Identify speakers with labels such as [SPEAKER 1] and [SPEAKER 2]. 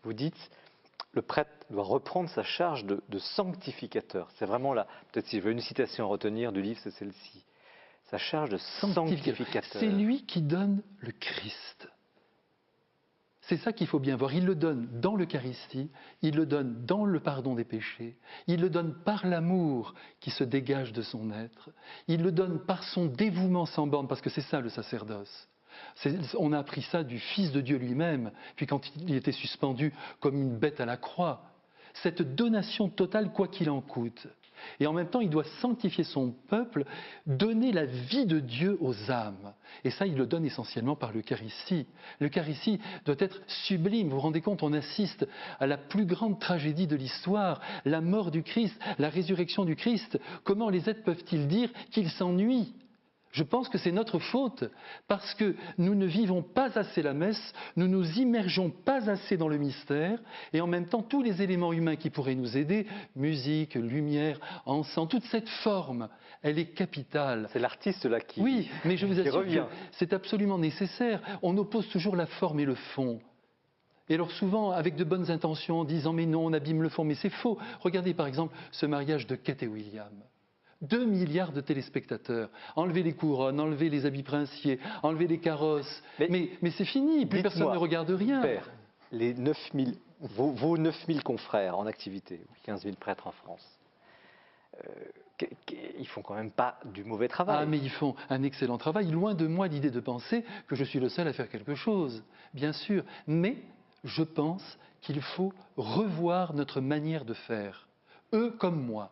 [SPEAKER 1] vous dites, le prêtre doit reprendre sa charge de sanctificateur. C'est vraiment là, peut-être si je veux une citation à retenir du livre, c'est celle-ci. Sa charge de sanctificateur.
[SPEAKER 2] C'est lui qui donne le Christ. C'est ça qu'il faut bien voir. Il le donne dans l'Eucharistie, il le donne dans le pardon des péchés, il le donne par l'amour qui se dégage de son être, il le donne par son dévouement sans borne, parce que c'est ça le sacerdoce. On a appris ça du Fils de Dieu lui-même, puis quand il était suspendu comme une bête à la croix. Cette donation totale, quoi qu'il en coûte. Et en même temps, il doit sanctifier son peuple, donner la vie de Dieu aux âmes. Et ça, il le donne essentiellement par l'Eucharistie. L'Eucharistie doit être sublime. Vous vous rendez compte, on assiste à la plus grande tragédie de l'histoire, la mort du Christ, la résurrection du Christ. Comment les êtres peuvent-ils dire qu'ils s'ennuient ? Je pense que c'est notre faute, parce que nous ne vivons pas assez la messe, nous ne nous immergeons pas assez dans le mystère, et en même temps, tous les éléments humains qui pourraient nous aider, musique, lumière, encens, toute cette forme, elle est capitale.
[SPEAKER 1] C'est l'artiste là qui
[SPEAKER 2] Oui, mais je vous assure
[SPEAKER 1] revient.
[SPEAKER 2] que c'est absolument nécessaire. On oppose toujours la forme et le fond. Et alors souvent, avec de bonnes intentions, en disant « mais non, on abîme le fond », mais c'est faux. Regardez par exemple ce mariage de Kate et William. 2 milliards de téléspectateurs. Enlevez les couronnes, enlevez les habits princiers, enlevez les carrosses. Mais c'est fini, plus personne ne regarde rien.
[SPEAKER 1] Père, les 9000, vos 9000 confrères en activité, 15 000 prêtres en France, ils font quand même pas du mauvais travail.
[SPEAKER 2] Ah, mais ils font un excellent travail. Loin de moi l'idée de penser que je suis le seul à faire quelque chose, bien sûr. Mais je pense qu'il faut revoir notre manière de faire. Eux comme moi.